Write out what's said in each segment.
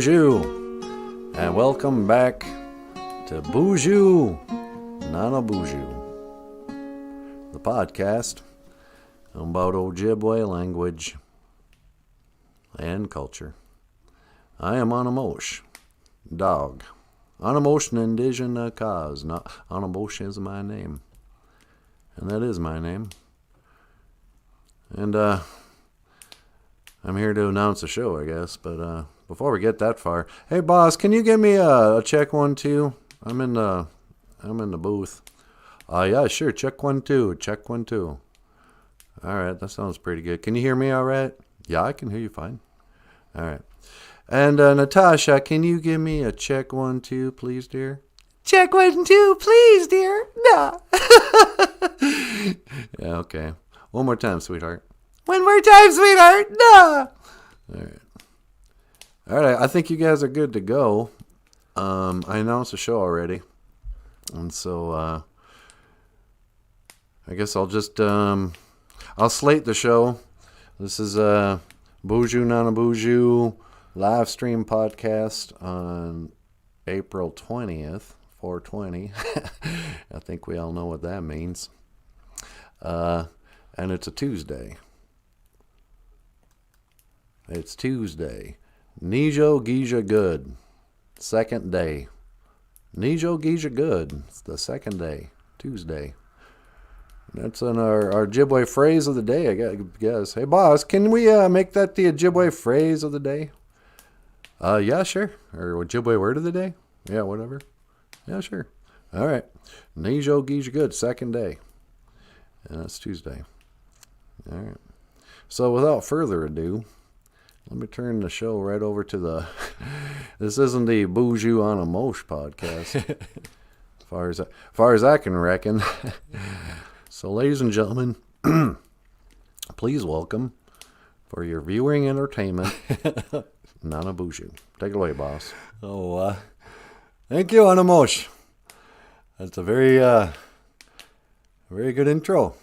Boozhoo, and welcome back to Boozhoo Nanaboozhoo, the podcast about OJIBWE language and culture. I am Anamosh, dog. Anamosh Indigenous cause. Not Anamosh is my name, and that is my name. And I'm here to announce the show, I guess, but before we get that far, hey boss, can you give me a check 1 2? I'm in the booth. Yeah, sure. Check 1 2. Check 1 2. All right, that sounds pretty good. Can you hear me all right? Yeah, I can hear you fine. All right. And Natasha, can you give me a check 1 2, please, dear? Check 1 2, please, dear. No. Yeah, okay. One more time, sweetheart. One more time, sweetheart. No. All right. All right, I think you guys are good to go. I announced the show already. And so I guess I'll just I'll slate the show. This is Boozhoo Nanaboozhoo live stream podcast on April 20th, 420. I think we all know what that means. And it's a Tuesday. It's Tuesday. Nijo Gija Good. Second day. Nijo Gija Good. It's the second day. Tuesday. That's on our Ojibwe phrase of the day, I guess. Hey, boss, can we make that the Ojibwe phrase of the day? Yeah, sure. Or Ojibwe word of the day? Yeah, whatever. Yeah, sure. All right. Nijo Gija Good. Second day. And that's Tuesday. All right. So without further ado, let me turn the show right over to the... This isn't the Boozhoo Nanaboozhoo podcast, as far as I can reckon. So, ladies and gentlemen, please welcome, for your viewing entertainment, Nanaboozhoo. Take it away, boss. Oh, thank you, Anamosh. That's a very good intro.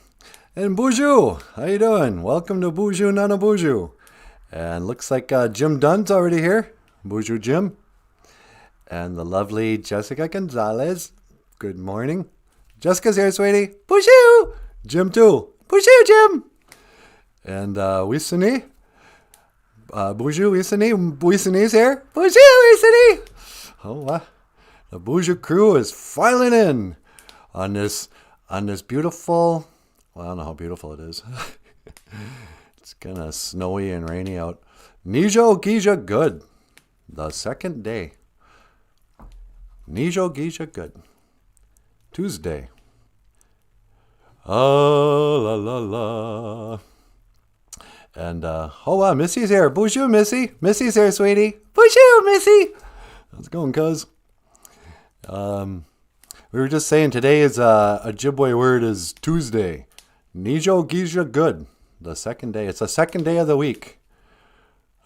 And Boozhoo, how you doing? Welcome to Boozhoo Nanaboozhoo. And looks like Jim Dunn's already here. Boozhoo Jim. And the lovely Jessica Gonzalez. Good morning. Jessica's here, sweetie. Boozhoo! Jim too. Boozhoo, Jim! And Wisani. Boozhoo, Wisani's here. Boozhoo, Wisani! Oh, the Boozhoo crew is filing in on this beautiful... Well, I don't know how beautiful it is. It's kind of snowy and rainy out. Nijo Gija Good. The second day. Nijo Gija Good. Tuesday. La la la. And Missy's here. Boozhoo, Missy. Missy's here, sweetie. Boozhoo, Missy. How's it going, cuz? We were just saying today is a Ojibwe word is Tuesday. Nijo Gija Good. The second day. It's the second day of the week.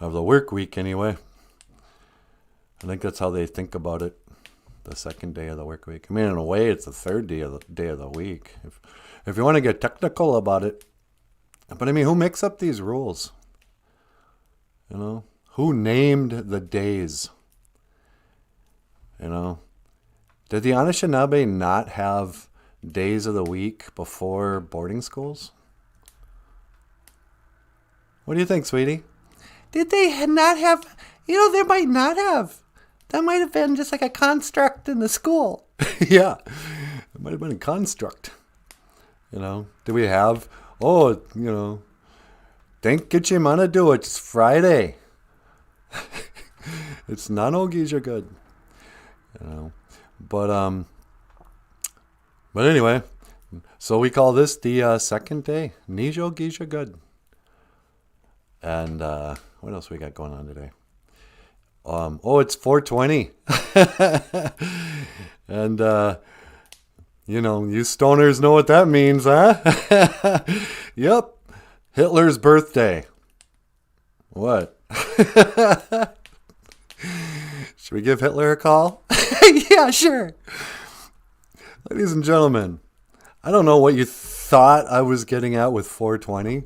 Of the work week, anyway. I think that's how they think about it. The second day of the work week. I mean, in a way, it's the third day of the week. If you want to get technical about it. But I mean, who makes up these rules? You know? Who named the days? You know? Did the Anishinaabe not have days of the week before boarding schools? What do you think, sweetie? Did they not have... they might not have. That might have been just like a construct in the school. Yeah. It might have been a construct. Did we have... Think get your mana do it. It's Friday. It's Nano Gija Good. But anyway, so we call this the second day. Nijo Gija Good. And what else we got going on today? It's 420. And, you stoners know what that means, huh? Yep. Hitler's birthday. What? Should we give Hitler a call? Yeah, sure. Ladies and gentlemen, I don't know what you thought I was getting at with 420.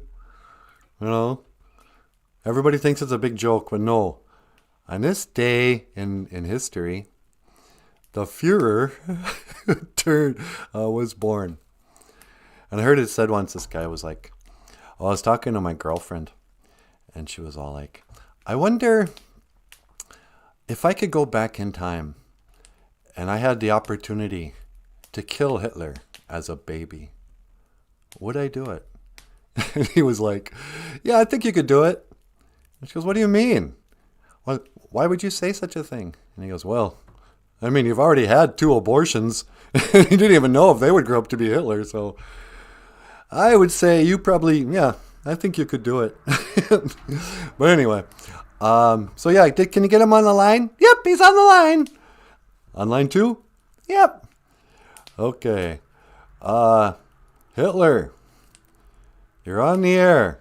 Everybody thinks it's a big joke, but no. On this day in history, the Führer was born. And I heard it said once, this guy was like, I was talking to my girlfriend, and she was all like, I wonder if I could go back in time and I had the opportunity to kill Hitler as a baby, would I do it? And he was like, yeah, I think you could do it. And she goes, what do you mean? Why would you say such a thing? And he goes, well, I mean, you've already had 2 abortions. You didn't even know if they would grow up to be Hitler. So I would say you probably, yeah, I think you could do it. But anyway, so yeah, can you get him on the line? Yep, he's on the line. On line 2? Yep. Okay. Hitler, you're on the air.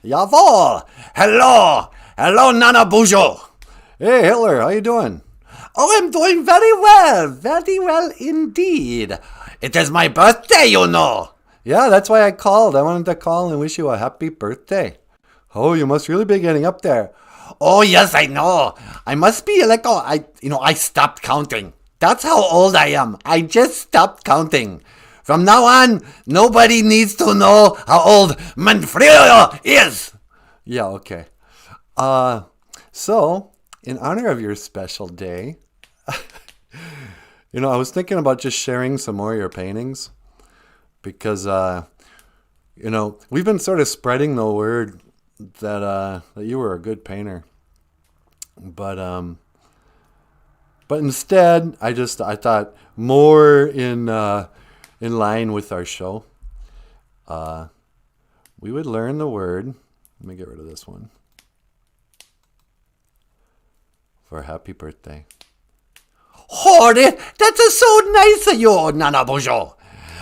Jawohl! Hello! Hello, Nanaboozhoo! Hey, Hitler, how you doing? Oh, I'm doing very well indeed. It is my birthday, you know. Yeah, that's why I called. I wanted to call and wish you a happy birthday. Oh, you must really be getting up there. Oh, yes, I know. I must be like, I stopped counting. That's how old I am. I just stopped counting. From now on, nobody needs to know how old Manfredo is. Yeah, okay. So, in honor of your special day, I was thinking about just sharing some more of your paintings because, we've been sort of spreading the word that you were a good painter. But instead, I thought more in line with our show, we would learn the word. Let me get rid of this one. For happy birthday. Oh, that is so nice of you, Nanaboozhoo.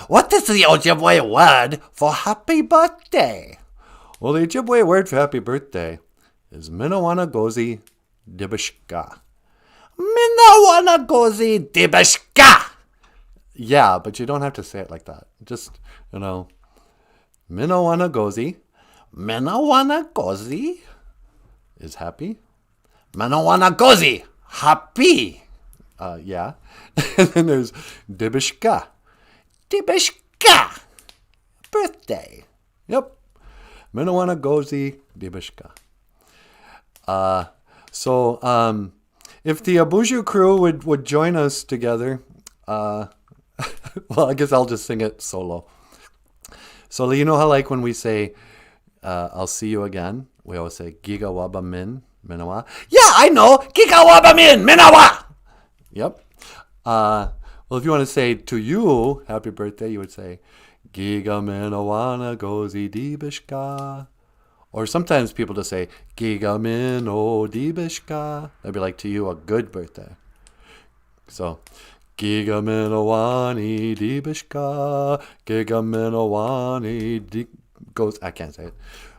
What is the OJIBWE word for happy birthday? Well, the Ojibwe word for happy birthday is Minawanagozi Dibishka. Minawanagozi Dibishka. Yeah, but you don't have to say it like that. Just, Minawanagozi. Minawanagozi Is happy. Minawanagozi. Happy. Yeah. And then there's Dibishka. Dibishka. Birthday. Yep. Minawanagozi Dibishka. So, if the Boozhoo crew would join us together, well, I guess I'll just sing it solo. So, you know how like when we say, I'll see you again, we always say, Giga Waba Min, Minawa. Yeah, I know. Kikawabamin min, Minawa. Yep. Well, if you want to say to you, happy birthday, you would say, Giga Minawana Gozi Dibishka. Or sometimes people just say, Giga Mino Dibishka. That'd be like to you a good birthday. So, Giga Minawani Dibishka. Giga Minawani goes. I can't say it.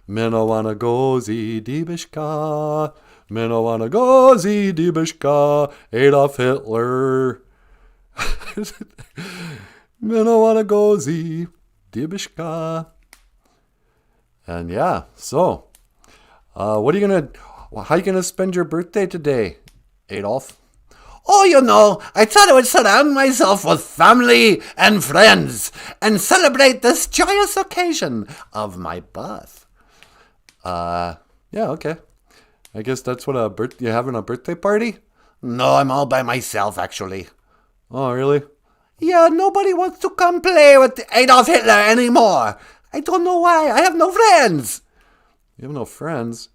Minawana Gozi Dibishka. Minawana Gozi Dibishka. Adolf Hitler. Minawana Gozi Dibishka. And yeah, so how are you gonna spend your birthday today, Adolf? Oh, I thought I would surround myself with family and friends and celebrate this joyous occasion of my birth. Yeah, okay. I guess that's what you're having a birthday party? No, I'm all by myself, actually. Oh, really? Yeah, nobody wants to come play with Adolf Hitler anymore. I don't know why. I have no friends. You have no friends?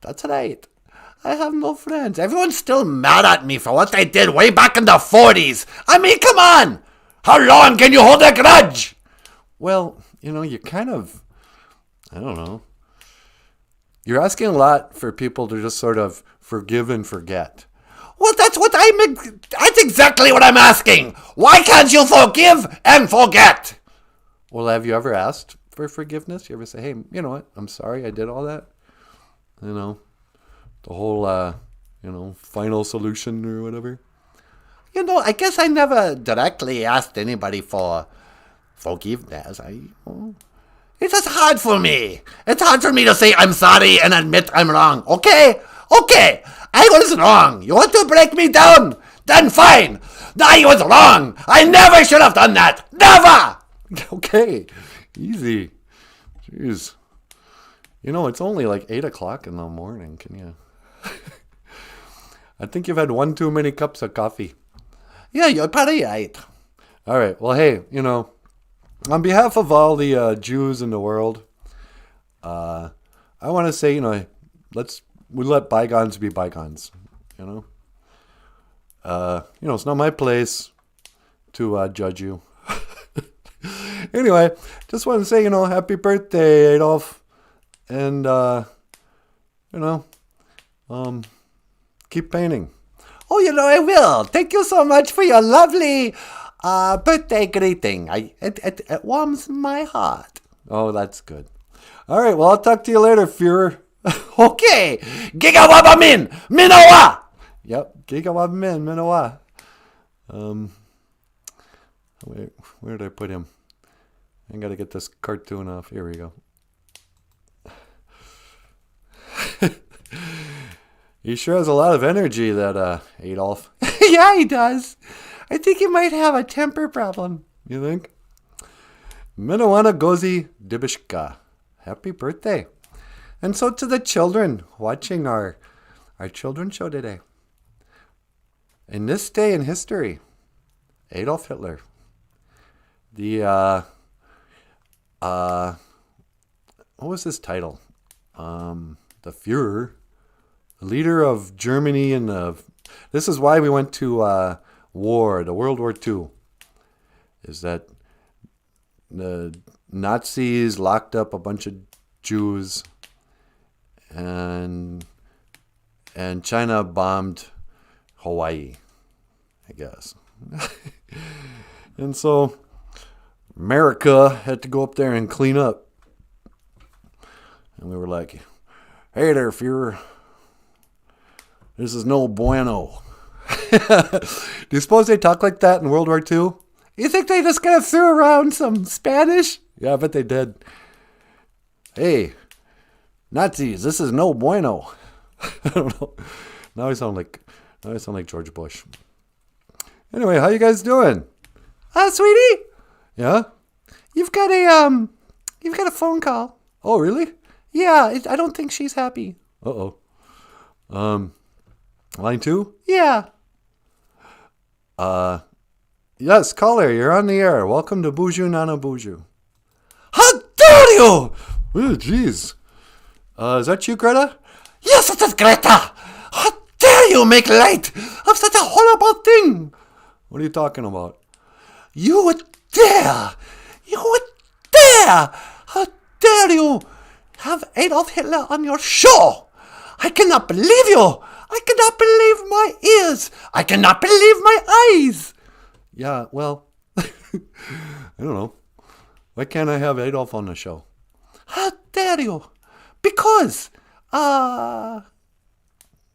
That's right. I have no friends. Everyone's still mad at me for what I did way back in the 40s. I mean, come on. How long can you hold a grudge? Well, you kind of, I don't know. You're asking a lot for people to just sort of forgive and forget. Well, that's exactly what I'm asking. Why can't you forgive and forget? Well, have you ever asked for forgiveness? You ever say, hey, you know what? I'm sorry I did all that. The whole, final solution or whatever. I guess I never directly asked anybody for forgiveness. It's just hard for me. It's hard for me to say I'm sorry and admit I'm wrong. Okay? Okay, I was wrong. You want to break me down? Then fine. I was wrong. I never should have done that. Never. Okay, easy. Jeez. You know, it's only like 8 o'clock in the morning. Can you? I think you've had one too many cups of coffee. Yeah, you're probably right. All right. Well, hey, you know, on behalf of all the Jews in the world, I want to say, you know, we let bygones be bygones. You know, it's not my place to judge you. Anyway, just want to say, you know, happy birthday, Adolf, and keep painting. Oh, you know, I will. Thank you so much for your lovely birthday greeting. It warms my heart. Oh, that's good. All right, well, I'll talk to you later, Führer. Okay. Gigawabamin. Minowa. Yep, Gigawabamin, Minowa. Where did I put him? I got to get this cartoon off. Here we go. He sure has a lot of energy, that Adolf. Yeah, he does. I think he might have a temper problem. You think? Minawana Gozi Dibishka. Happy birthday. And so to the children watching our children's show today. In this day in history, Adolf Hitler, the what was his title? The Führer, the leader of Germany, and this is why we went to war, the World War II, is that the Nazis locked up a bunch of Jews, and China bombed Hawaii, I guess. And so America had to go up there and clean up. And we were like, hey there, Führer. This is no bueno. Do you suppose they talk like that in World War II? You think they just kind of threw around some Spanish? Yeah, I bet they did. Hey, Nazis, this is no bueno. I don't know. Now I sound like George Bush. Anyway, how you guys doing? Sweetie, Yeah? you've got a phone call. Oh, really? Yeah, I don't think she's happy. Uh-oh. Line 2? Yeah. Yes, caller, you're on the air. Welcome to Boozhoo Nanaboozhoo. How dare you? Oh, jeez. Is that you, Greta? Yes, it is Greta. How dare you make light of such a horrible thing? What are you talking about? You would dare! How dare you have Adolf Hitler on your show? I cannot believe you! I cannot believe my ears! I cannot believe my eyes! Yeah, well, I don't know. Why can't I have Adolf on the show? How dare you? Because, I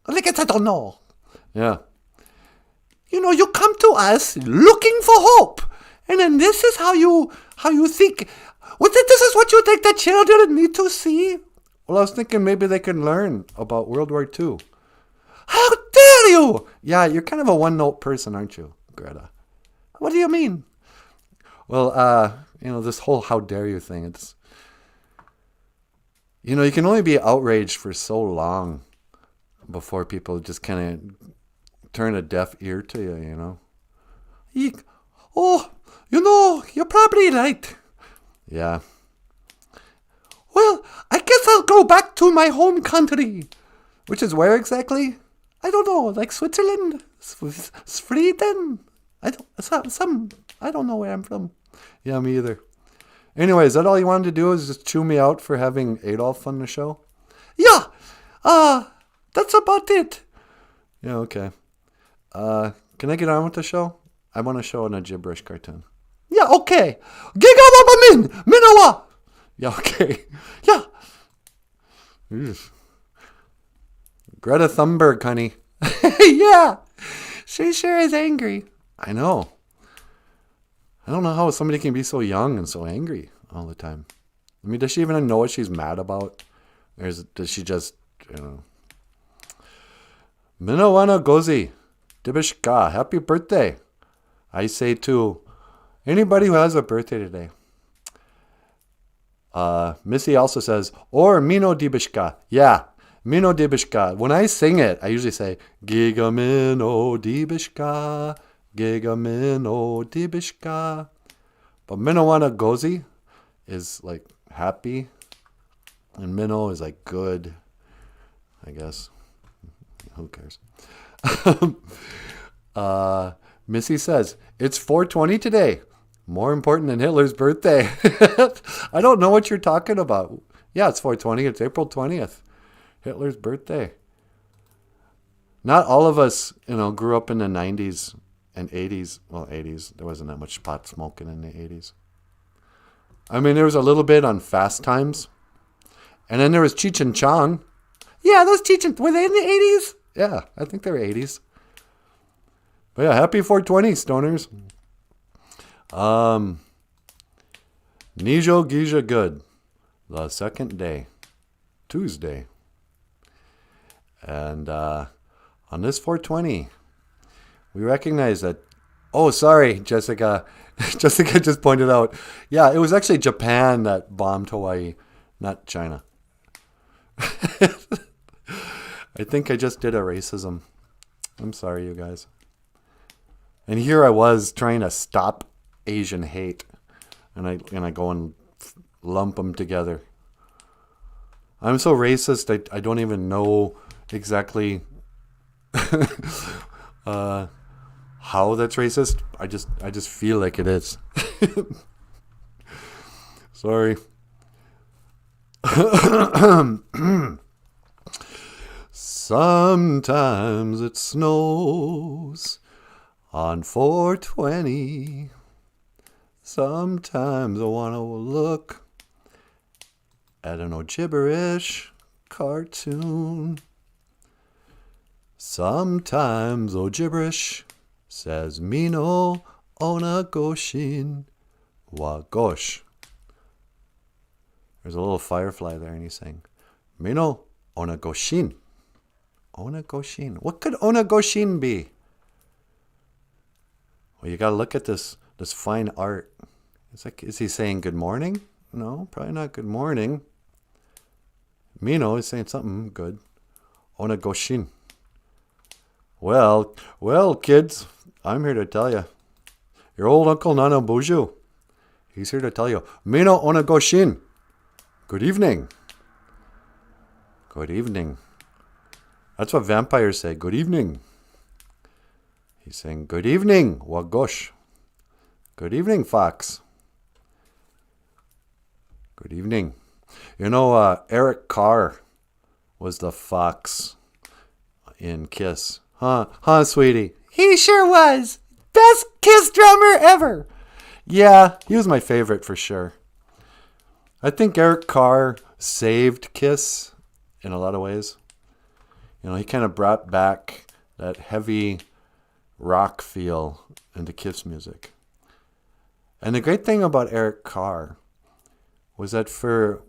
guess I don't know. Yeah. You know, you come to us looking for hope. And then this is how you think. This is what you think the children need to see? Well, I was thinking maybe they can learn about World War II. How dare you? Yeah, you're kind of a one-note person, aren't you, Greta? What do you mean? Well, this whole how dare you thing, it's... You know, you can only be outraged for so long before people just kind of turn a deaf ear to you, you know? You're probably right. Yeah. Well, I guess I'll go back to my home country. Which is where exactly? I don't know, like Switzerland? Sweden? I don't know where I'm from. Yeah, me either. Anyway, is that all you wanted to do, is just chew me out for having Adolf on the show? Yeah, that's about it. Yeah, okay. Can I get on with the show? I want to show in a gibberish cartoon. Yeah, okay. Gigawabamin! Minawa! Yeah, okay. Yeah. Oof. Greta Thunberg, honey. Yeah. She sure is angry. I know. I don't know how somebody can be so young and so angry all the time. I mean, does she even know what she's mad about? Or does she just, Minawana Gozi. Dibishka. Happy birthday. I say to anybody who has a birthday today. Missy also says, or Mino Dibishka. Yeah, Mino Dibishka. When I sing it, I usually say, Giga Mino Dibishka. Giga Mino Dibishka. But Minawana Gozi is like happy. And Minnow is like good, I guess. Who cares? Missy says, it's 420 today. More important than Hitler's birthday. I don't know what you're talking about. Yeah, it's 420. It's April 20th. Hitler's birthday. Not all of us, grew up in the 90s and 80s. Well, 80s. There wasn't that much pot smoking in the 80s. I mean, there was a little bit on Fast Times. And then there was Cheech and Chong. Yeah, those Cheech and... Were they in the 80s? Yeah, I think they were 80s. But yeah, happy 420, stoners. Nijo Gija Good. The second day. Tuesday. And on this 420, we recognize that... Oh, sorry, Jessica. Jessica just pointed out. Yeah, it was actually Japan that bombed Hawaii, not China. I think I just did a racism. I'm sorry, you guys. And here I was trying to stop Asian hate, and I go and lump them together. I'm so racist. I don't even know exactly how that's racist. I just feel like it is. Sorry. Sometimes it snows on 420. Sometimes I want to look at an OJIBWE cartoon. Sometimes OJIBWE says Mino Onagoshin Wagosh. There's a little firefly there, and he's saying, Mino Onagoshin. Onagoshin. What could Onagoshin be? Well, you got to look at this fine art. It's like, is he saying good morning? No, probably not good morning. Mino is saying something good. Onagoshin. Well, kids, I'm here to tell you. Your old Uncle Nanaboozhoo. He's here to tell you. Mino Onagoshin. Good evening. Good evening. That's what vampires say. Good evening. He's saying, good evening, Wagosh. Good evening, Fox. Good evening. Eric Carr was the Fox in Kiss. Huh, sweetie? He sure was. Best Kiss drummer ever. Yeah, he was my favorite for sure. I think Eric Carr saved Kiss in a lot of ways. He kind of brought back that heavy rock feel into Kiss music. And the great thing about Eric Carr was that for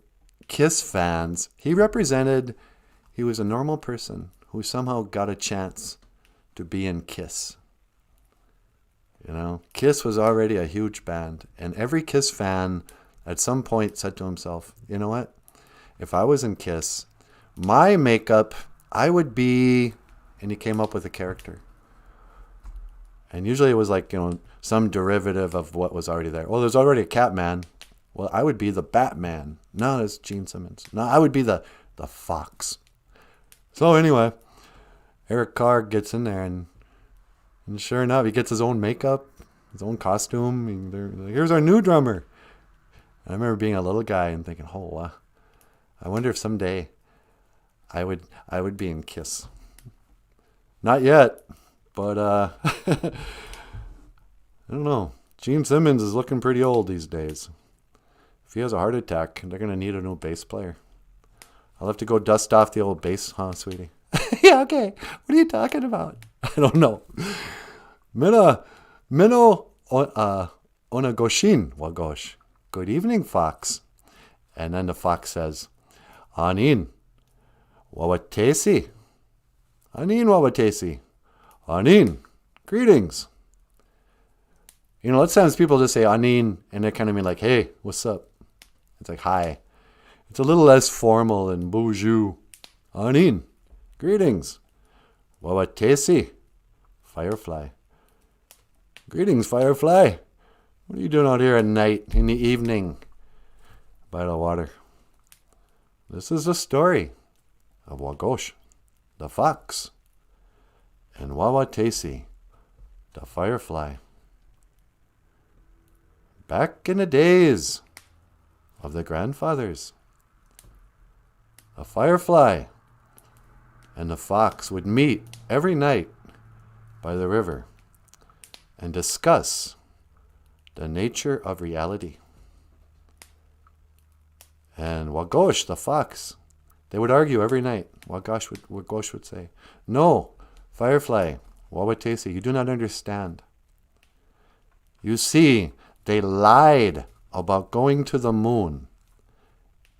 Kiss fans, he was a normal person who somehow got a chance to be in Kiss. Kiss was already a huge band, and every Kiss fan at some point said to himself, you know what? If I was in Kiss, my makeup, I would be... And he came up with a character. And usually it was like, some derivative of what was already there. Well, there's already a Catman. Well, I would be the Batman. No, it's Gene Simmons. No, I would be the Fox. So anyway, Eric Carr gets in there, and sure enough, he gets his own makeup, his own costume. Here's our new drummer. And I remember being a little guy and thinking, oh, wow. I wonder if someday I would be in Kiss. Not yet, but I don't know. Gene Simmons is looking pretty old these days. If he has a heart attack, they're going to need a new bass player. I'll have to go dust off the old bass, huh, sweetie? Yeah, okay. What are you talking about? I don't know. Mino Onagoshin Wagosh. Good evening, Fox. And then the Fox says, Anin, Wawatesi. Anin wawatesi. Anin. Greetings. You know, lots of times people just say anin, and they kind of mean like, hey, what's up? It's like, hi. It's a little less formal than boozhoo. Anin. Greetings. Wawatesi. Firefly. Greetings, Firefly. What are you doing out here at night, in the evening, by the water? This is the story of Wagosh, the fox, and Wawatesi, the firefly. Back in the days of the grandfathers, the firefly and the fox would meet every night by the river and discuss the nature of reality. And Wagosh, the fox, they would argue every night. Wagosh would say, no, Firefly, Wawatesi, you do not understand. You see, they lied about going to the moon.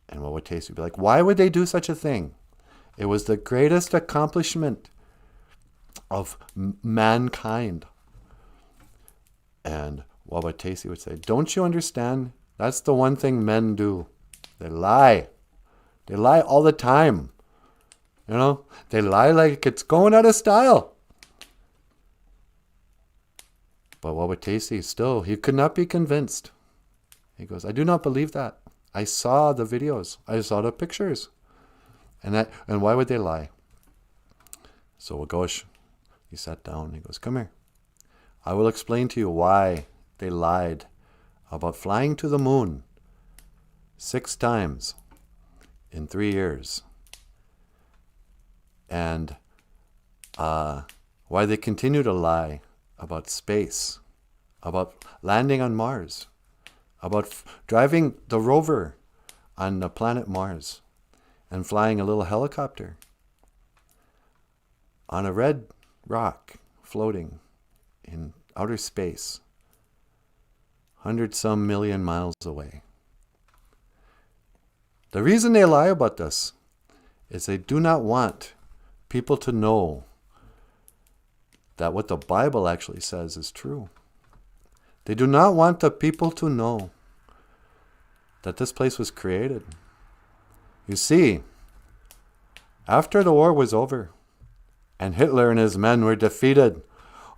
And Wawatesi would be like, why would they do such a thing? It was the greatest accomplishment of mankind. And Wawatesi would say, don't you understand? That's the one thing men do. They lie. They lie all the time. You know, they lie like it's going out of style. But Wawatesi still, he could not be convinced. He goes, I do not believe that. I saw the videos. I saw the pictures. And why would they lie? So Wagosh, he sat down and he goes, come here. I will explain to you why they lied about flying to the moon 6 times in 3 years. And why they continue to lie about space, about landing on Mars, about driving the rover on the planet Mars, and flying a little helicopter on a red rock floating in outer space, 100-some million miles away. The reason they lie about this is they do not want people to know that what the Bible actually says is true. They do not want the people to know that this place was created. You see, after the war was over and Hitler and his men were defeated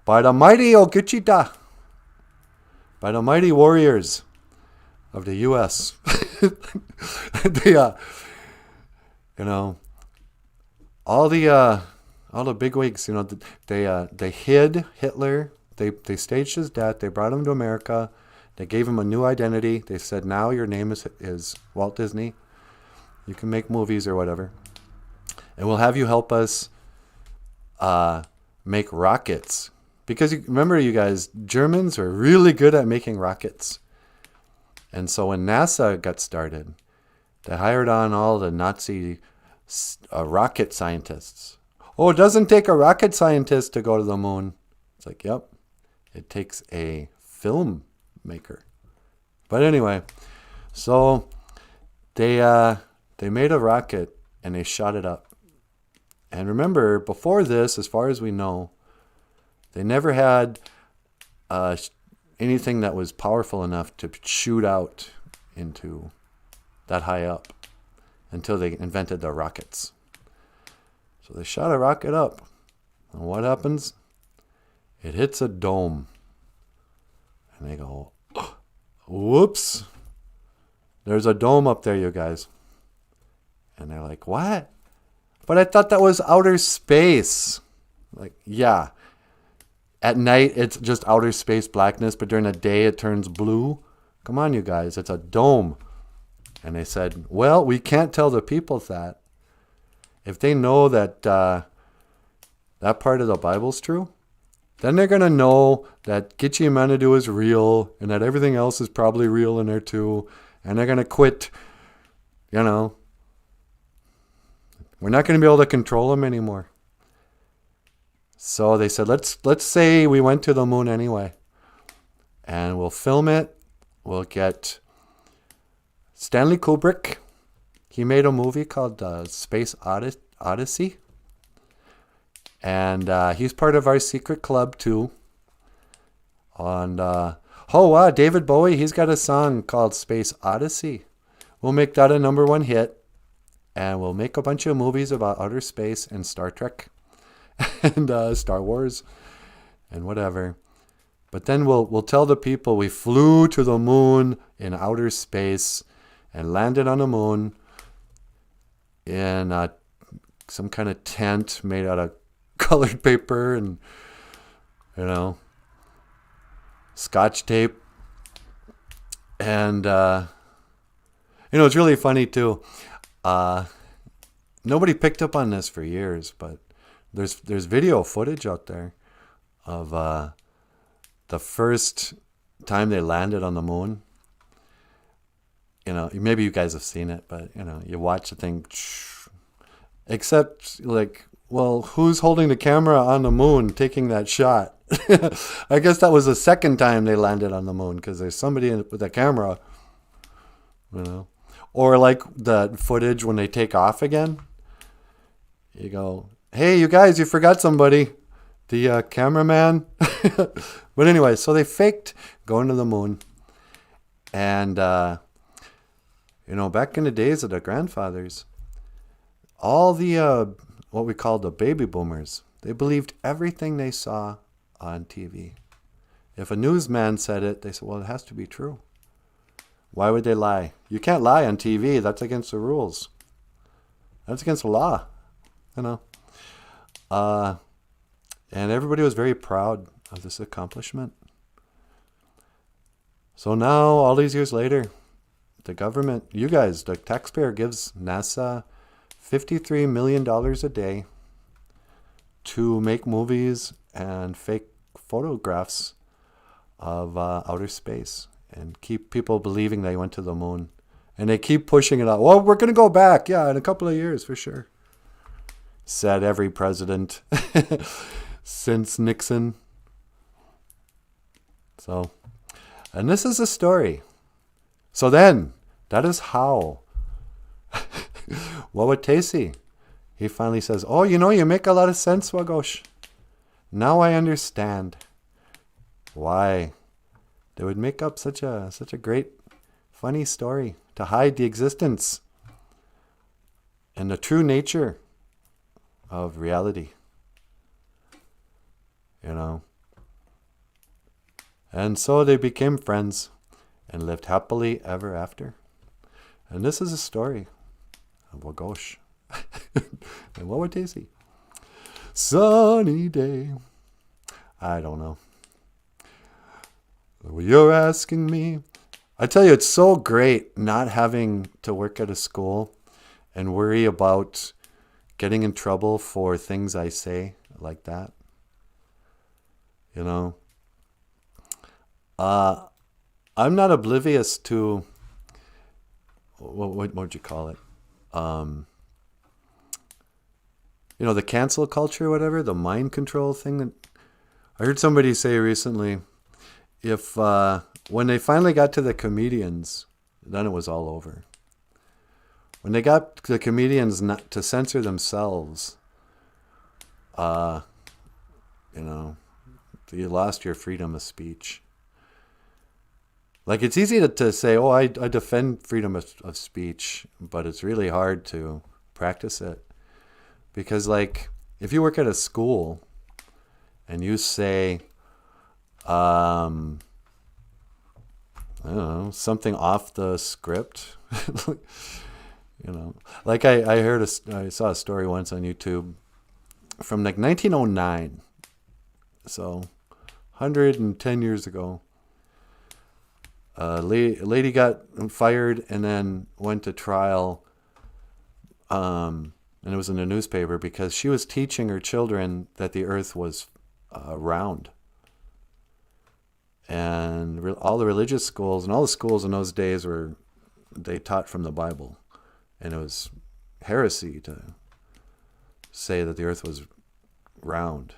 by the mighty Ogichita, by the mighty warriors of the U.S., all the bigwigs, they hid Hitler. They staged his death. They brought him to America. They gave him a new identity. They said, now your name is Walt Disney. You can make movies or whatever. And we'll have you help us make rockets. Because remember, you guys, Germans were really good at making rockets. And so when NASA got started, they hired on all the Nazi rocket scientists. Oh, it doesn't take a rocket scientist to go to the moon. It's like, yep, it takes a film maker. But anyway, so they made a rocket and they shot it up. And remember, before this, as far as we know, they never had anything that was powerful enough to shoot out into that high up until they invented the rockets. So they shot a rocket up. And what happens? It hits a dome. And they go, whoops. There's a dome up there, you guys. And they're like, what? But I thought that was outer space. Like, yeah. At night, it's just outer space blackness, but during the day, it turns blue. Come on, you guys. It's a dome. And they said, well, we can't tell the people that. If they know that that part of the Bible's true, then they're going to know that Gitche Manadu is real and that everything else is probably real in there too. And they're going to quit, We're not going to be able to control them anymore. So they said, let's say we went to the moon anyway. And we'll film it. We'll get Stanley Kubrick. He made a movie called Space Odyssey. And he's part of our secret club too. And David Bowie, he's got a song called Space Odyssey. We'll make that a #1 hit. And we'll make a bunch of movies about outer space and Star Trek and Star Wars and whatever. But then we'll tell the people we flew to the moon in outer space and landed on the moon in some kind of tent made out of colored paper and, Scotch tape. And, it's really funny too. Nobody picked up on this for years, but there's video footage out there of the first time they landed on the moon. Maybe you guys have seen it, but you watch the thing. Except, who's holding the camera on the moon taking that shot? I guess that was the second time they landed on the moon because there's somebody with a camera, Or like the footage when they take off again. You go, hey, you guys, you forgot somebody. The cameraman. But anyway, so they faked going to the moon. And, back in the days of the grandfathers, all the, what we call the baby boomers, they believed everything they saw on TV. If a newsman said it, they said, well, it has to be true. Why would they lie? You can't lie on TV. That's against the rules. That's against the law, And everybody was very proud of this accomplishment. So now, all these years later, the government, you guys, the taxpayer gives NASA $53 million a day to make movies and fake photographs of outer space and keep people believing they went to the moon. And they keep pushing it out. Well, we're going to go back. Yeah, in a couple of years for sure. Said every president since Nixon. So, and this is a story. So then, that is how Wawatesi, he finally says, oh, you make a lot of sense, Wagosh. Now I understand why they would make up such a great, funny story to hide the existence and the true nature of reality. And so they became friends and lived happily ever after. And this is a story of Wagosh and Wawatesi. Sunny day. I don't know. Well, you're asking me. I tell you, it's so great not having to work at a school and worry about getting in trouble for things I say like that. I'm not oblivious to what would you call it? The cancel culture, or whatever, the mind control thing. That I heard somebody say recently, if when they finally got to the comedians, then it was all over. When they got the comedians not to censor themselves, you lost your freedom of speech. Like, it's easy to say, oh, I defend freedom of speech, but it's really hard to practice it. Because, like, if you work at a school and you say, I don't know, something off the script, like I saw a story once on YouTube from like 1909, so 110 years ago. A lady got fired and then went to trial, and it was in the newspaper because she was teaching her children that the earth was round. And all the religious schools and all the schools in those days they taught from the Bible. And it was heresy to say that the earth was round.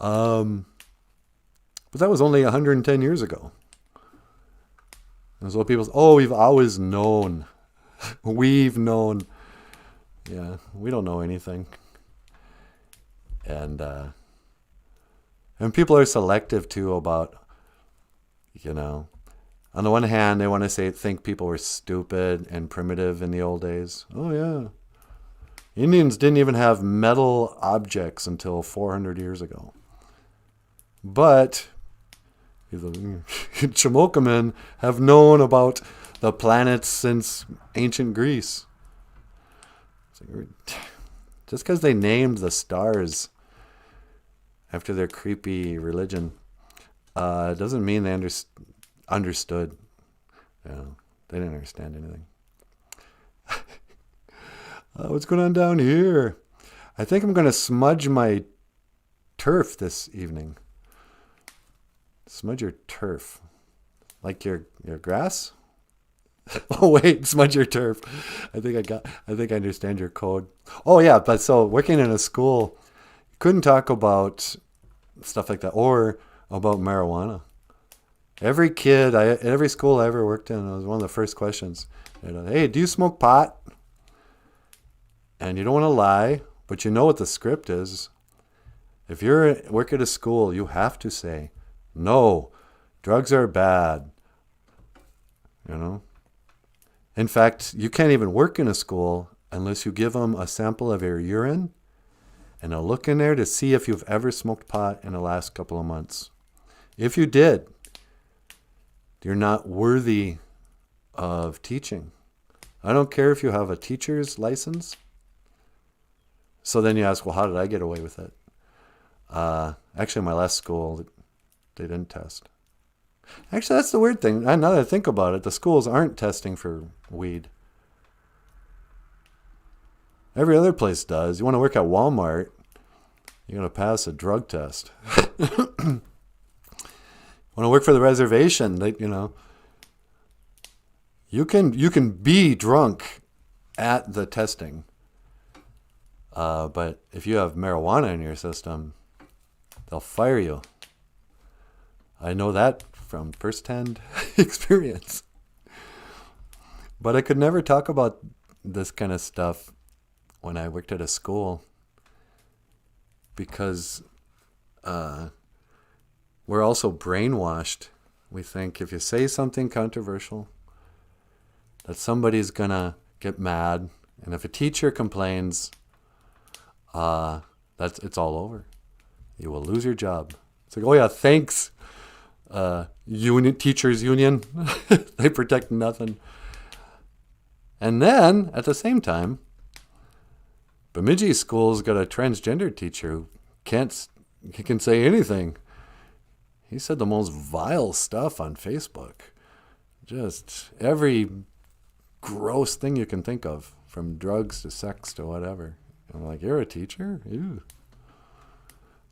But that was only 110 years ago. And so people say, oh, we've always known. We've known. Yeah, we don't know anything. And people are selective too about, on the one hand, they want to think people were stupid and primitive in the old days. Oh, yeah. Indians didn't even have metal objects until 400 years ago. But the Chimokamen have known about the planets since ancient Greece. Just because they named the stars after their creepy religion doesn't mean they understood. They didn't understand anything. What's going on down here? I think I'm going to smudge my turf this evening. Smudge your turf. Like your grass? Oh wait, smudge your turf. I think I understand your code. Oh yeah, but so working in a school, you couldn't talk about stuff like that or about marijuana. Every kid, every school I ever worked in, it was one of the first questions. Hey, do you smoke pot? And you don't want to lie, but you know what the script is. If you're work at a school, you have to say, no, drugs are bad. In fact, you can't even work in a school unless you give them a sample of your urine and they'll look in there to see if you've ever smoked pot in the last couple of months. If you did, you're not worthy of teaching. I don't care if you have a teacher's license. So then you ask, well, how did I get away with it? Actually, my last school, they didn't test. Actually, that's the weird thing. Now that I think about it, the schools aren't testing for weed. Every other place does. You want to work at Walmart, you're going to pass a drug test. Want to work for the reservation, you can be drunk at the testing. But if you have marijuana in your system, they'll fire you. I know that from first-hand experience. But I could never talk about this kind of stuff when I worked at a school because we're also brainwashed. We think if you say something controversial, that somebody's going to get mad. And if a teacher complains, it's all over. You will lose your job. It's like, oh yeah, thanks, teachers union. They protect nothing. And then at the same time, Bemidji School's got a transgender teacher who he can say anything. He said the most vile stuff on Facebook. Just every gross thing you can think of, from drugs to sex to whatever. I'm like, you're a teacher? Ew.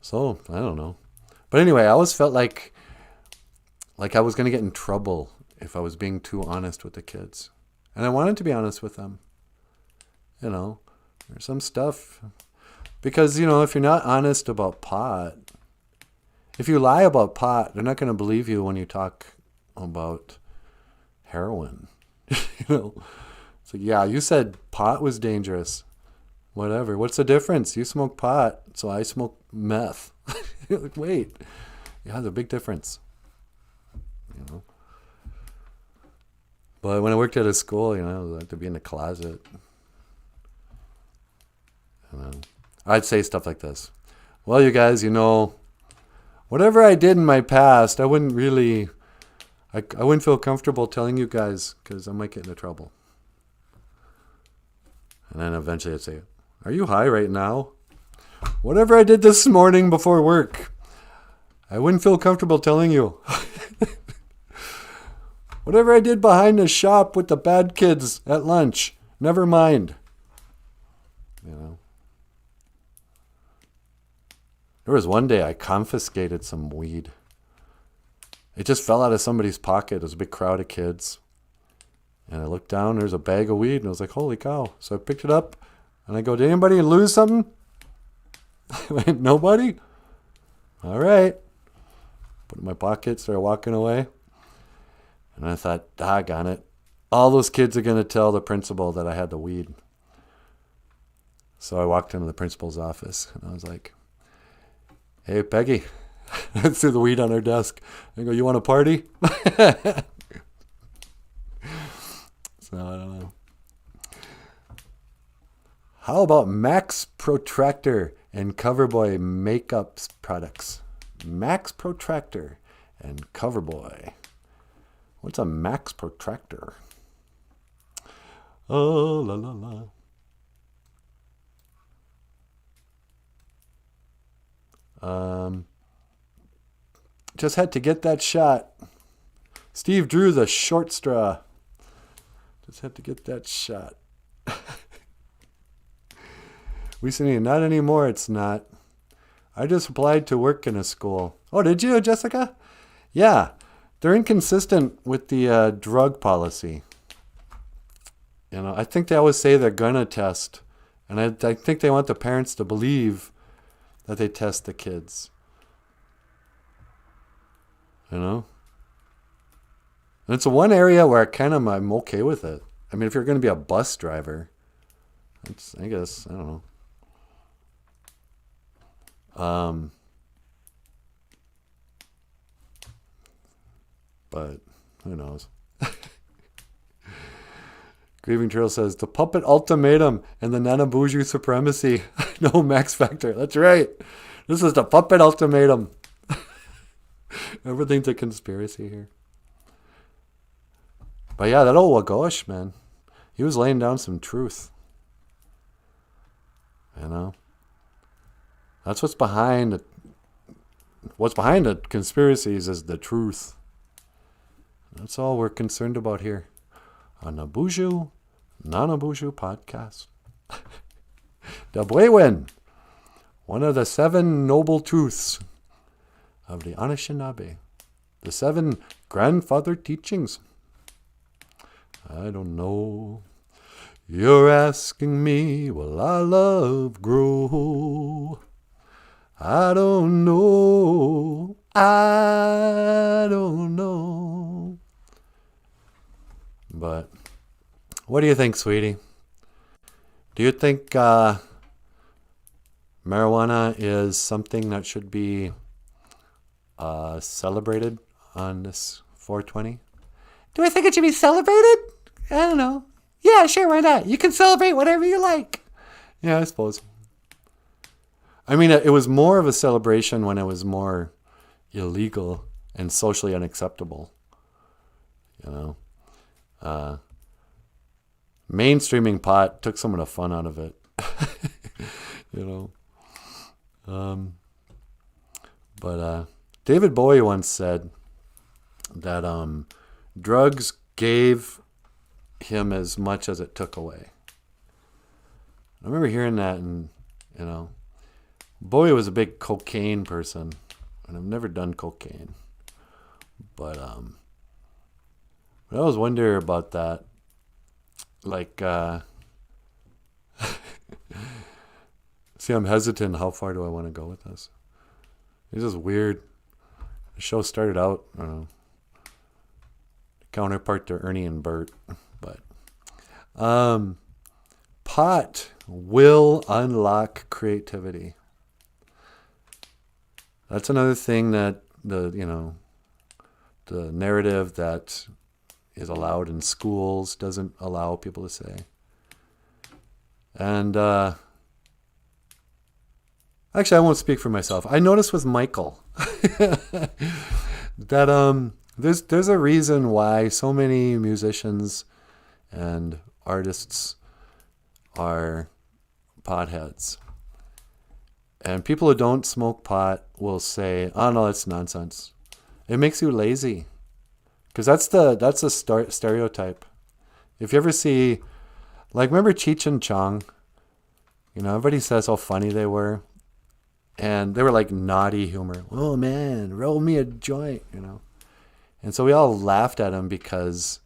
So, I don't know. But anyway, I always felt like I was going to get in trouble if I was being too honest with the kids. And I wanted to be honest with them. There's some stuff. Because, if you're not honest about pot, if you lie about pot, they're not going to believe you when you talk about heroin. It's like, yeah, you said pot was dangerous. Whatever. What's the difference? You smoke pot, so I smoke meth. Like, wait. Yeah, there's a big difference. But when I worked at a school, I had to be in the closet. I'd say stuff like this. Well, you guys, whatever I did in my past, I wouldn't feel comfortable telling you guys because I might get into trouble. And then eventually I'd say, are you high right now? Whatever I did this morning before work, I wouldn't feel comfortable telling you. Whatever I did behind the shop with the bad kids at lunch, never mind. There was one day I confiscated some weed. It just fell out of somebody's pocket. It was a big crowd of kids. And I looked down, there's a bag of weed, and I was like, holy cow. So I picked it up, and I go, did anybody lose something? I went, nobody? All right. Put it in my pocket, started walking away. And I thought, doggone it. All those kids are going to tell the principal that I had the weed. So I walked into the principal's office, and I was like, Hey, Peggy. I see the weed on her desk. I go, you want a party? So, I don't know. How about Max Protractor and Coverboy makeup products? Max Protractor and Coverboy. What's a Max Protractor? Oh, la la la. Just had to get that shot. Steve Drew, the short straw. Just had to get that shot. We say, not anymore, it's not. I just applied to work in a school. Oh, did you, Jessica? Yeah. They're inconsistent with the drug policy. You know, I think they always say they're going to test. And I think they want the parents to believe that they test the kids. You know? And it's the one area where I'm okay with it. I mean, if you're going to be a bus driver, I guess, I don't know. But who knows? Grieving Trail says, the puppet ultimatum and the Nanaboozhoo supremacy. No Max Factor. That's right. This is the puppet ultimatum. Everything's a conspiracy here. But yeah, that old Wagosh, man. He was laying down some truth. You know? That's what's behind it. What's behind the conspiracies is the truth. That's all we're concerned about here on the Boozhoo Nanaboozhoo podcast. GOFUNDME, one of the 7 noble truths of the Anishinaabe. The 7 grandfather teachings. I don't know. You're asking me, will our love grow? I don't know. I don't know. But what do you think, sweetie? Do you think marijuana is something that should be celebrated on this 420? Do I think it should be celebrated? I don't know. Yeah, sure, why not? You can celebrate whatever you like. Yeah, I suppose. I mean, it was more of a celebration when it was more illegal and socially unacceptable. You know? Mainstreaming pot took some of the fun out of it. You know? But David Bowie once said that drugs gave him as much as it took away. I remember hearing that, and, you know, Bowie was a big cocaine person, and I've never done cocaine. But I always wonder about that. Like, see, I'm hesitant. How far do I want to go with this? It's just weird. The show started out, I don't know, counterpart to Ernie and Bert, but pot will unlock creativity. That's another thing that the narrative that is allowed in schools doesn't allow people to say. And actually, I won't speak for myself. I noticed with Michael that there's a reason why so many musicians and artists are potheads. And people who don't smoke pot will say, "Oh no, it's nonsense. It makes you lazy." Because that's a stereotype. If you ever see, like, remember Cheech and Chong? You know, everybody says how funny they were. And they were like naughty humor. Oh man, roll me a joint, you know. And so we all laughed at them because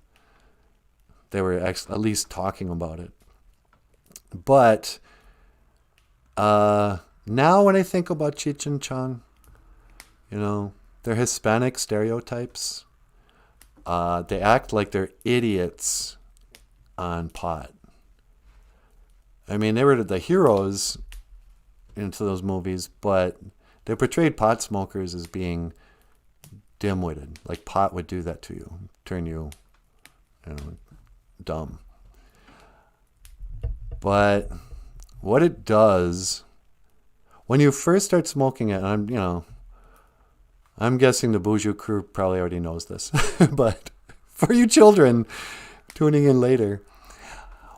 they were at least talking about it. But now when I think about Cheech and Chong, you know, they're Hispanic stereotypes. They act like they're idiots on pot. I mean, they were the heroes into those movies, but they portrayed pot smokers as being dim-witted. Like pot would do that to you, turn you, dumb. But what it does, when you first start smoking it, and I'm guessing the Boozhoo crew probably already knows this, but for you children tuning in later,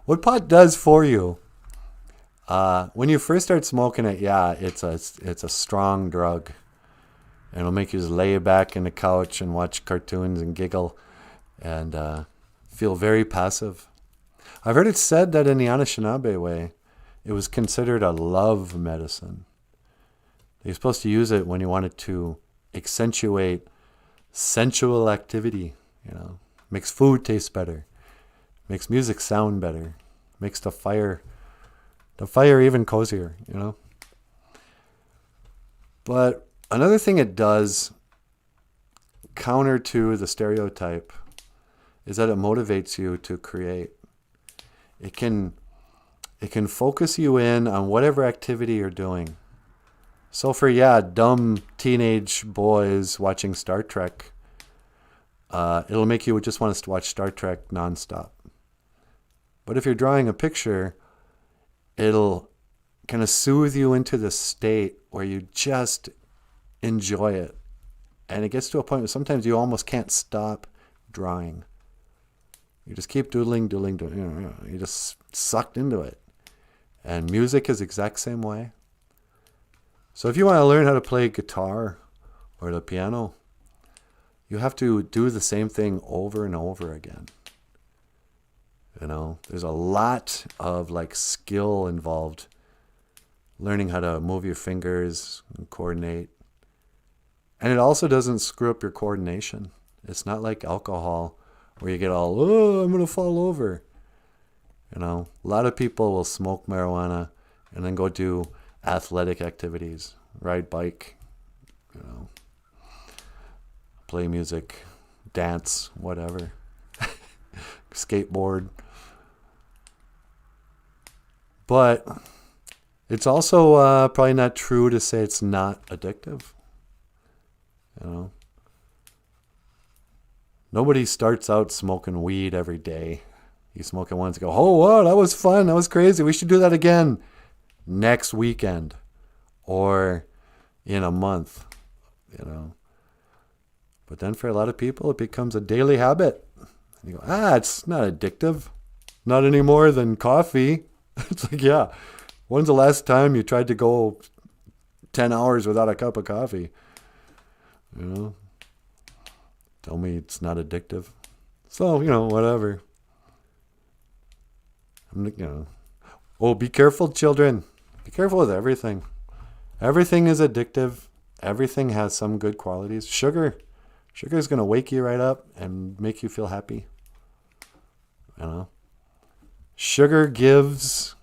what pot does for you, when you first start smoking it, it's a strong drug. And it'll make you just lay back in the couch and watch cartoons and giggle and feel very passive. I've heard it said that in the Anishinaabe way, it was considered a love medicine. You're supposed to use it when you wanted to accentuate sensual activity, makes food taste better, makes music sound better, makes the fire even cozier, But another thing it does, counter to the stereotype, is that it motivates you to create. It can focus you in on whatever activity you're doing. So for dumb teenage boys watching Star Trek, it'll make you just want to watch Star Trek nonstop. But if you're drawing a picture, it'll kind of soothe you into the state where you just enjoy it. And it gets to a point where sometimes you almost can't stop drawing. You just keep doodling. You're just sucked into it. And music is the exact same way. So if you want to learn how to play guitar or the piano, you have to do the same thing over and over again. There's a lot of skill involved. Learning how to move your fingers and coordinate. And it also doesn't screw up your coordination. It's not like alcohol where you get all, I'm going to fall over. A lot of people will smoke marijuana and then go do athletic activities, ride bike, play music, dance, whatever, skateboard. But it's also probably not true to say it's not addictive. Nobody starts out smoking weed every day. You smoke it once and go, oh, wow, that was fun. That was crazy. We should do that again next weekend or in a month, But then for a lot of people, it becomes a daily habit. And you go, it's not addictive. Not any more than coffee. It's when's the last time you tried to go 10 hours without a cup of coffee? Tell me it's not addictive. So, whatever. Be careful, children. Be careful with everything. Everything is addictive. Everything has some good qualities. Sugar is going to wake you right up and make you feel happy. Sugar gives...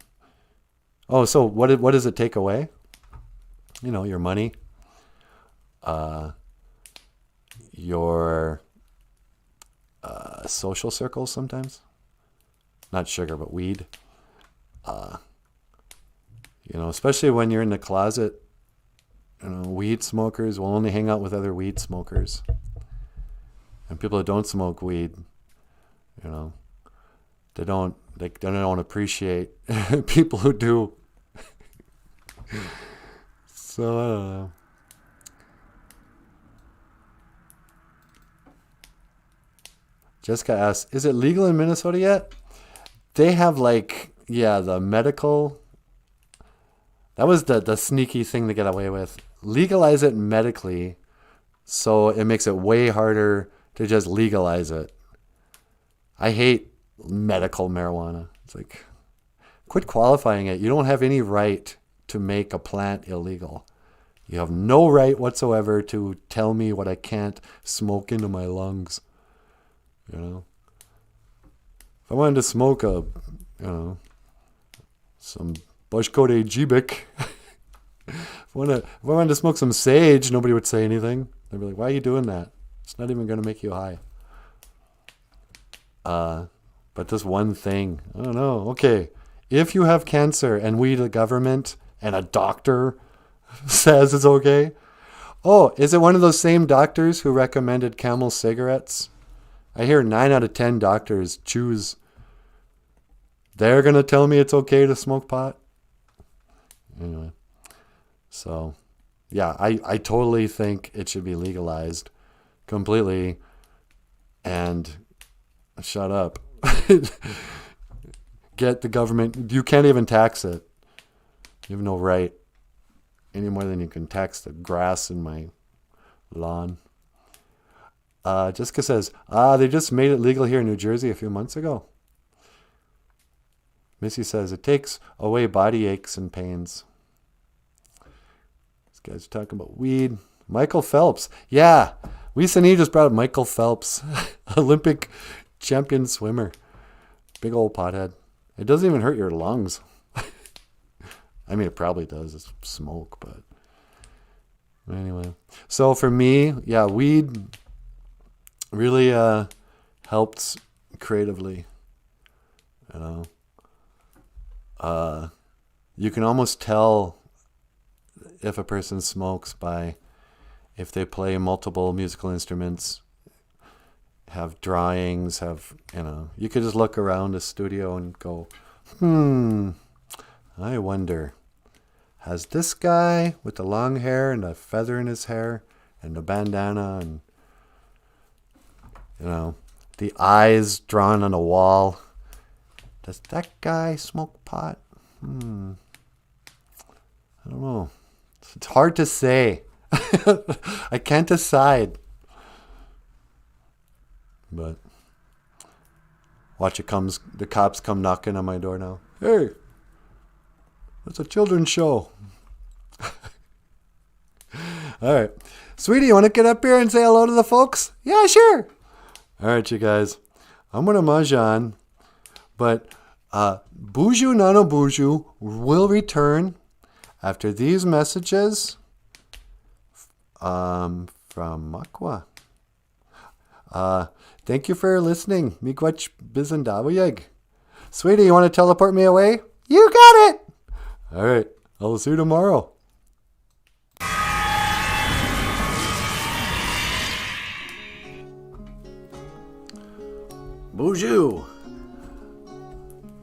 so what does it take away? Your money, your social circles sometimes. Not sugar, but weed. Especially when you're in the closet, weed smokers will only hang out with other weed smokers. And people that don't smoke weed, they don't appreciate people who do. So, I don't know. Jessica asks, is it legal in Minnesota yet? They have the medical. That was the sneaky thing to get away with. Legalize it medically, so it makes it way harder to just legalize it. I hate medical marijuana. It's quit qualifying it. You don't have any right to make a plant illegal. You have no right whatsoever to tell me what I can't smoke into my lungs. If I wanted to smoke some Bushcote OJIBWE, if I wanted to smoke some sage, nobody would say anything. They'd be like, why are you doing that? It's not even going to make you high. But this one thing, I don't know. Okay, if you have cancer and we, the government, and a doctor says it's okay. Oh, is it one of those same doctors who recommended Camel cigarettes? I hear 9 out of 10 doctors choose. They're going to tell me it's okay to smoke pot. Anyway. So, yeah, I totally think it should be legalized completely. And shut up. Get the government. You can't even tax it. You have no right. Any more than you can tax the grass in my lawn. Jessica says, they just made it legal here in New Jersey a few months ago. Missy says, it takes away body aches and pains. This guy's talking about weed. Michael Phelps. Yeah, Lee just brought up Michael Phelps, Olympic champion swimmer. Big old pothead. It doesn't even hurt your lungs. I mean, it probably does. It's smoke, but anyway. So for me, yeah, weed really helps creatively. You know, you can almost tell if a person smokes by if they play multiple musical instruments, have drawings, you could just look around a studio and go, I wonder, has this guy with the long hair and a feather in his hair and a bandana and, the eyes drawn on a wall, does that guy smoke pot? I don't know. It's hard to say. I can't decide. But watch the cops come knocking on my door now. Hey, it's a children's show. All right. Sweetie, you want to get up here and say hello to the folks? Yeah, sure. All right, you guys. I'm going to mahjong, but Boozhoo Nanaboozhoo will return after these messages from Makwa. Thank you for listening. Miigwech bizandawayeg. Sweetie, you want to teleport me away? You got it! All right. I'll see you tomorrow. Boozhoo.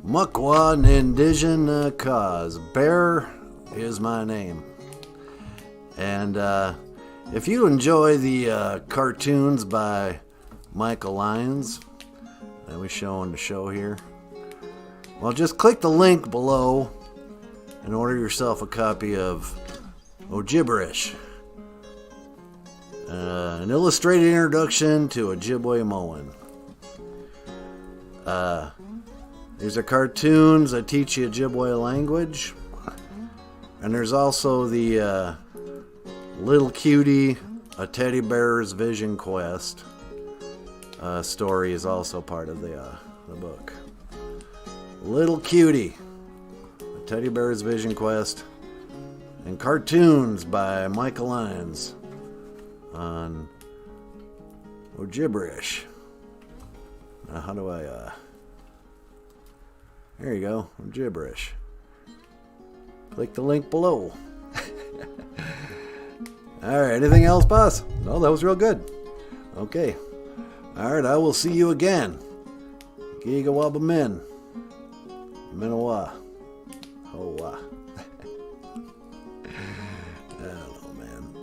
Makwa Nindijan cause. Bear is my name. And if you enjoy the cartoons by Michael Lyons that we show on the show here, well, just click the link below and order yourself a copy of OJIBWE, an illustrated introduction to Ojibwe mowing. These are cartoons that teach you Ojibwe language, and there's also the Little Cutie, a Teddy Bear's Vision Quest story is also part of the book. Little Cutie, a Teddy Bear's Vision Quest, and cartoons by Michael Lyons on Ojibwe. Now how do I, there you go, Ojibwe. Click the link below. Alright, anything else, boss? No, that was real good. Okay. Alright, I will see you again. Giga Min. Minawa. Hoa. Hello, man.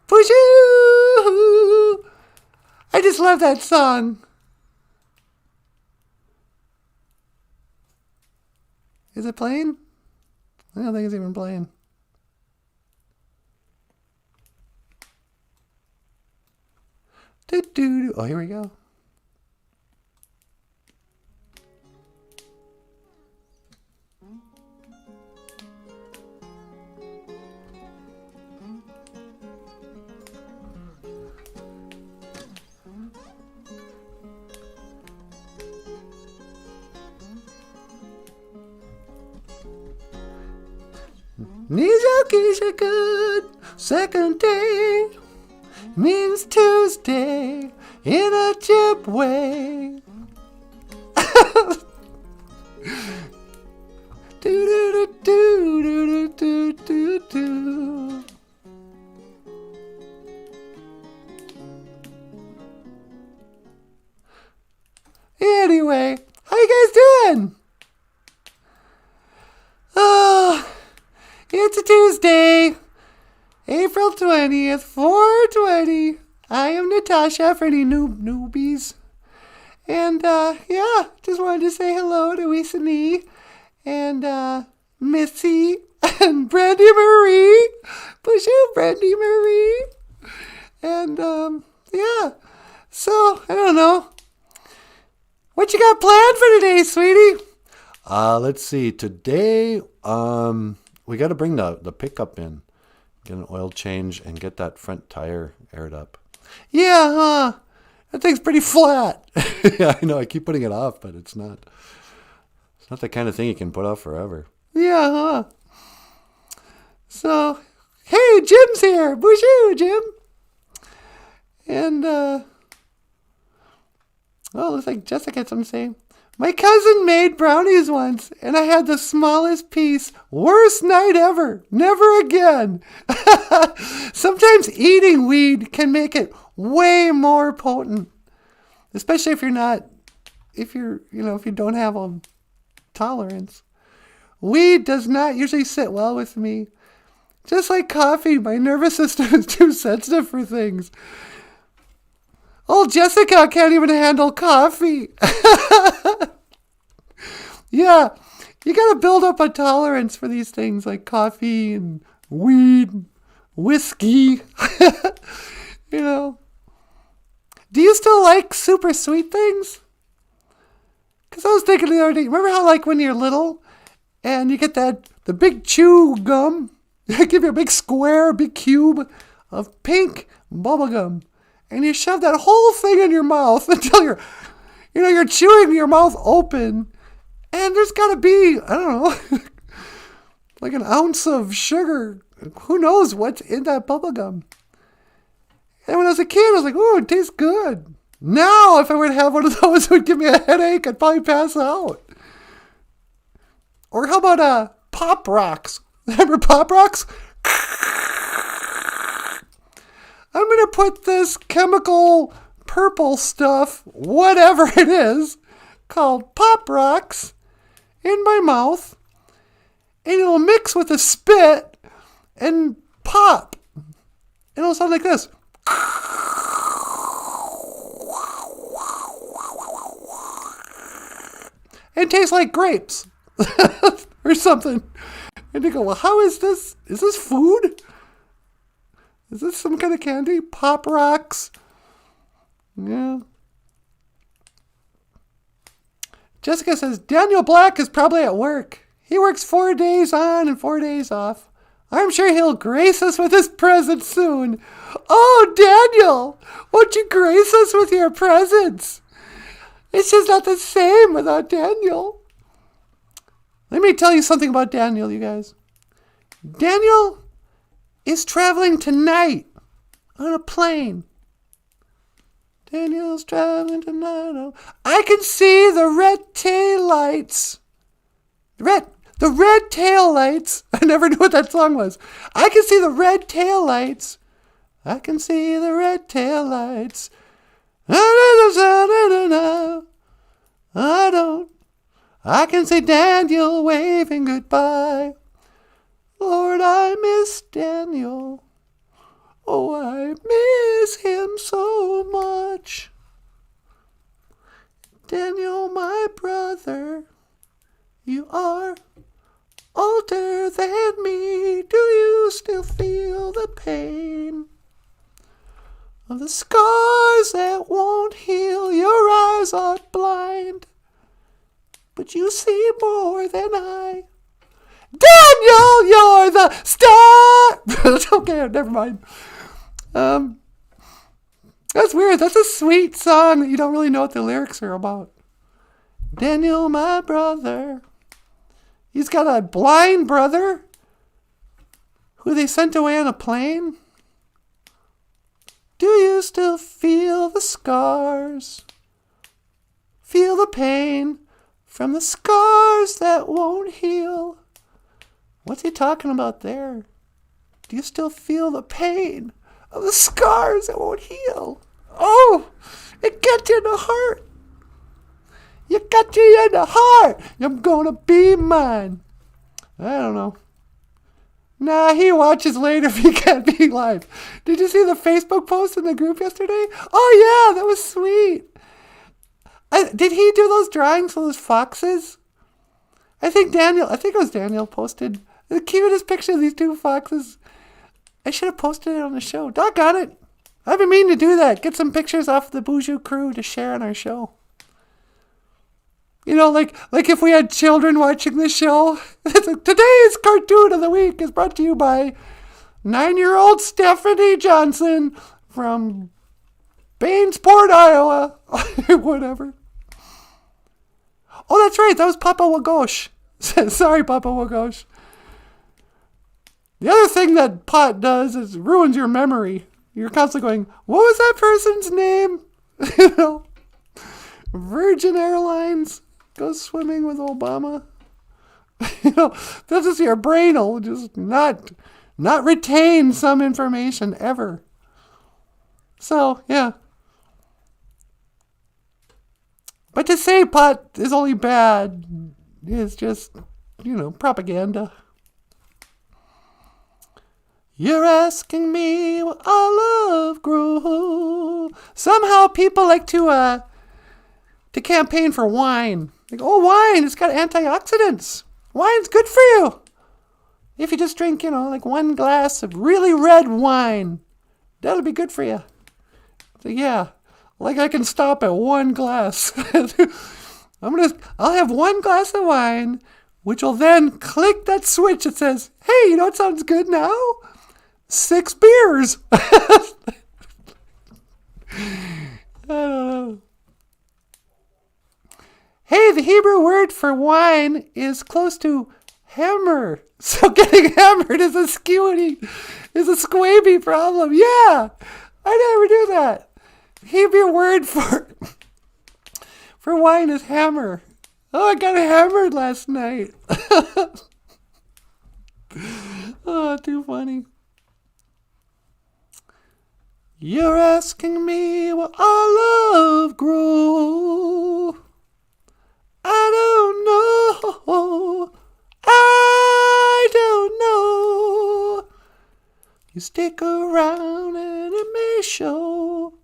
Boozhoo! I just love that song. Is it playing? I don't think it's even playing. Do-do-do. Oh, here we go. Nijoki's good. Second day means Tuesday in Ojibwe. do do do do do. Anyway, how you guys doing? Oh, it's a Tuesday, April 20th, 4:20. I am Natasha for any newbies. And, just wanted to say hello to Isani and, Missy and Brandy Marie. Boozhoo, Brandy Marie. And, so, I don't know. What you got planned for today, sweetie? Let's see. Today, we got to bring the pickup in, get an oil change, and get that front tire aired up. Yeah, huh? That thing's pretty flat. Yeah, I know. I keep putting it off, but it's not. It's not the kind of thing you can put off forever. Yeah, huh? So, hey, Jim's here. Boozhoo, Jim. And, looks like Jessica had something to say. My cousin made brownies once, and I had the smallest piece. Worst night ever. Never again. Sometimes eating weed can make it way more potent. Especially if you don't have a tolerance. Weed does not usually sit well with me. Just like coffee, my nervous system is too sensitive for things. Old Jessica can't even handle coffee. Yeah, you gotta build up a tolerance for these things like coffee and weed, whiskey. Do you still like super sweet things? Because I was thinking the other day, remember how like when you're little and you get the big chew gum? They give you a big square, big cube of pink bubble gum. And you shove that whole thing in your mouth until you're chewing your mouth open. And there's got to be, I don't know, like an ounce of sugar. Who knows what's in that bubble gum? And when I was a kid, I was like, oh, it tastes good. Now, if I were to have one of those, it would give me a headache. I'd probably pass out. Or how about Pop Rocks? Remember Pop Rocks? I'm going to put this chemical purple stuff, whatever it is, called Pop Rocks, in my mouth, and it'll mix with the spit and pop. It'll sound like this. And taste like grapes or something. And they go, well, how is this? Is this food? Is this some kind of candy? Pop Rocks? Yeah. Jessica says, Daniel Black is probably at work. He works 4 days on and 4 days off. I'm sure he'll grace us with his presents soon. Oh, Daniel, won't you grace us with your presents? It's just not the same without Daniel. Let me tell you something about Daniel, you guys. Daniel is traveling tonight on a plane. Daniel's traveling tonight. I can see the red tail lights. The red tail lights. I never knew what that song was. I can see the red tail lights. I can see the red tail lights. I can see Daniel waving goodbye. Lord, I miss Daniel. Oh, I miss him so much. Daniel, my brother, you are older than me. Do you still feel the pain of the scars that won't heal? Your eyes are blind, but you see more than I. Daniel, you're the star. Okay, never mind. That's weird. That's a sweet song that you don't really know what the lyrics are about. Daniel, my brother. He's got a blind brother who they sent away on a plane. Do you still feel the scars? Feel the pain from the scars that won't heal? What's he talking about there? Do you still feel the pain of the scars that won't heal? Oh, it gets you in the heart. You got you in the heart. You're gonna be mine. I don't know. Nah, he watches later if he can't be live. Did you see the Facebook post in the group yesterday? Oh, yeah, that was sweet. Did he do those drawings of those foxes? I think it was Daniel posted the cutest picture of these two foxes. I should have posted it on the show. Doggone it. I've been meaning to do that. Get some pictures off the Boozhoo crew to share on our show. You know, like if we had children watching this show. Today's cartoon of the week is brought to you by 9-year-old Stephanie Johnson from Bainsport, Iowa. Whatever. Oh, that's right. That was Papa Wagosh. Sorry, Papa Wagosh. The other thing that pot does is ruins your memory. You're constantly going, what was that person's name? You know, Virgin Airlines goes swimming with Obama. You know, that's just your brain will just not retain some information ever. So, yeah. But to say pot is only bad is just, propaganda. You're asking me what our love grew. Somehow people like to campaign for wine. Like, oh, wine, it's got antioxidants. Wine's good for you. If you just drink, like one glass of really red wine, that'll be good for you. So, yeah, like I can stop at one glass. I'll have one glass of wine, which will then click that switch that says, hey, you know what sounds good now? 6 beers. I don't know. Hey, the Hebrew word for wine is close to hammer. So getting hammered is a squaby problem. Yeah, I never knew that. The Hebrew word for wine is hammer. Oh, I got hammered last night. Oh, too funny. You're asking me what our love grew. I don't know. You stick around and it may show.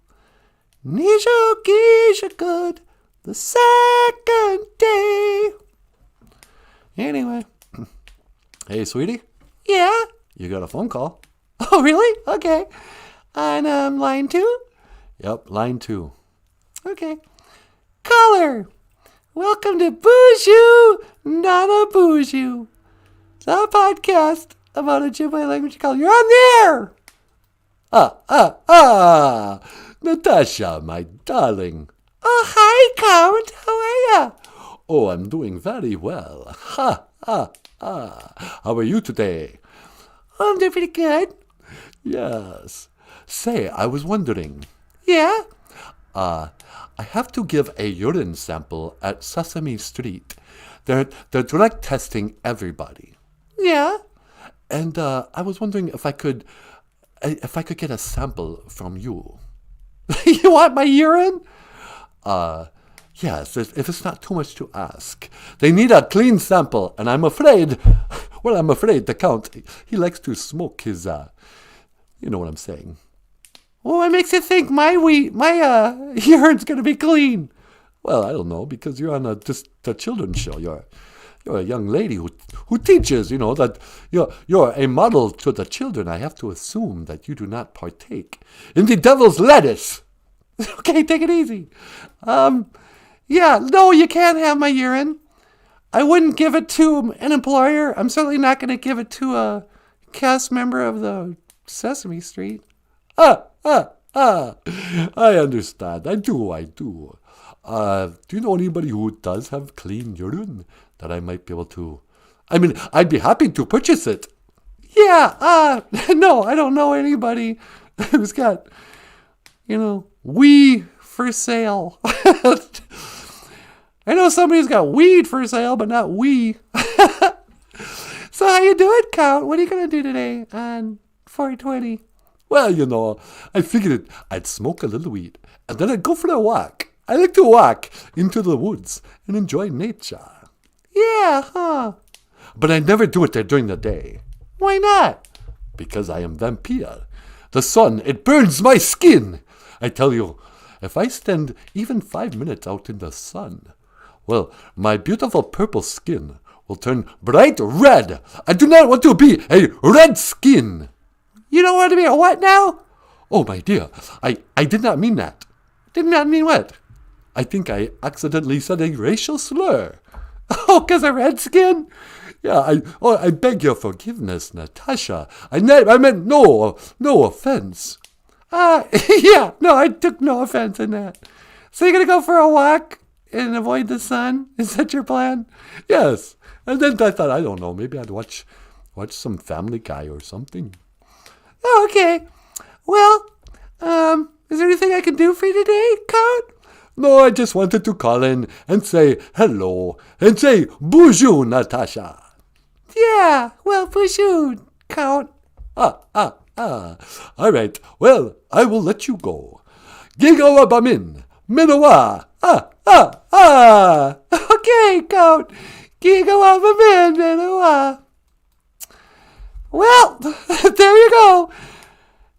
Nisha Gisha good the second day. Anyway. Hey, sweetie. Yeah? You got a phone call. Oh, really? Okay. On line 2? Yep, line 2. Okay. Caller. Welcome to Boozhoo Nanaboozhoo, the podcast about Ojibwe language culture. You're on the air! Natasha, my darling. Oh, hi, Count. How are you? Oh, I'm doing very well. How are you today? Oh, I'm doing pretty good. Yes. Say, I was wondering. Yeah? I have to give a urine sample at Sesame Street. They're direct testing everybody. Yeah. And I was wondering if I could get a sample from you. You want my urine? Yes, if it's not too much to ask. They need a clean sample, and I'm afraid the Count, he likes to smoke his, you know what I'm saying. Well, what makes you think my urine's going to be clean? Well, I don't know, because you're on a children's show. You're a young lady who teaches, that you're a model to the children. I have to assume that you do not partake in the devil's lettuce. Okay, take it easy. Yeah, no, you can't have my urine. I wouldn't give it to an employer. I'm certainly not going to give it to a cast member of the Sesame Street. I understand. I do. Do you know anybody who does have clean urine that I might be able to... I mean, I'd be happy to purchase it. Yeah, no, I don't know anybody who's got, wee for sale. I know somebody's got weed for sale, but not wee. So how you doing, Count? What are you going to do today on 420? Well, I figured I'd smoke a little weed, and then I'd go for a walk. I like to walk into the woods and enjoy nature. Yeah, huh? But I never do it there during the day. Why not? Because I am vampire. The sun, it burns my skin. I tell you, if I stand even 5 minutes out in the sun, well, my beautiful purple skin will turn bright red. I do not want to be a red skin. You don't want to be a what now? Oh, my dear, I did not mean that. Did not mean what? I think I accidentally said a racial slur. Oh, 'cause of red skin? Yeah, I beg your forgiveness, Natasha. I meant no offense. Yeah, no, I took no offense in that. So you're going to go for a walk and avoid the sun? Is that your plan? Yes. And then I thought, I don't know, maybe I'd watch some Family Guy or something. Oh, okay. Well, is there anything I can do for you today, Count? No, I just wanted to call in and say hello and say Boozhoo, Natasha. Yeah, well, Boozhoo, Count. All right, well, I will let you go. Gigawabamin, Minowa, Okay, Count. Gigawabamin, Minowa. Well, there you go.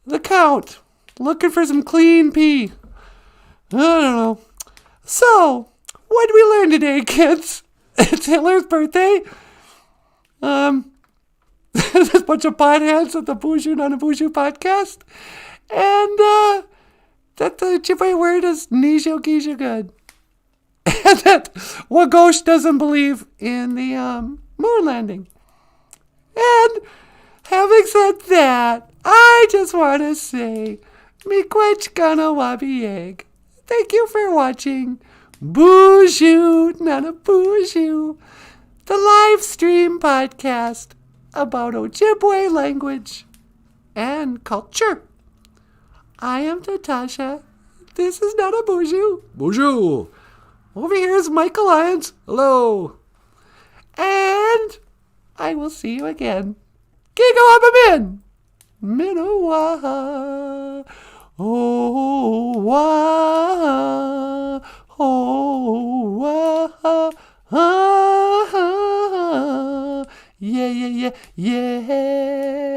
The Count, looking for some clean pee. I don't know. So, what did we learn today, kids? It's Hitler's birthday. There's a bunch of potheads at the Boozhoo Nanaboozhoo podcast. And that the Ojibwe word is Nijo good. And that Wagosh doesn't believe in the moon landing. And having said that, I just want to say, Miigwech gana wabi egg. Thank you for watching Boozhoo Nanaboozhoo, the live stream podcast about Ojibwe language and culture. I am Natasha. This is Nanaboozhoo. Boozhoo. Over here is Michael Lyons. Hello. And I will see you again. Gigawabamin. Minowa.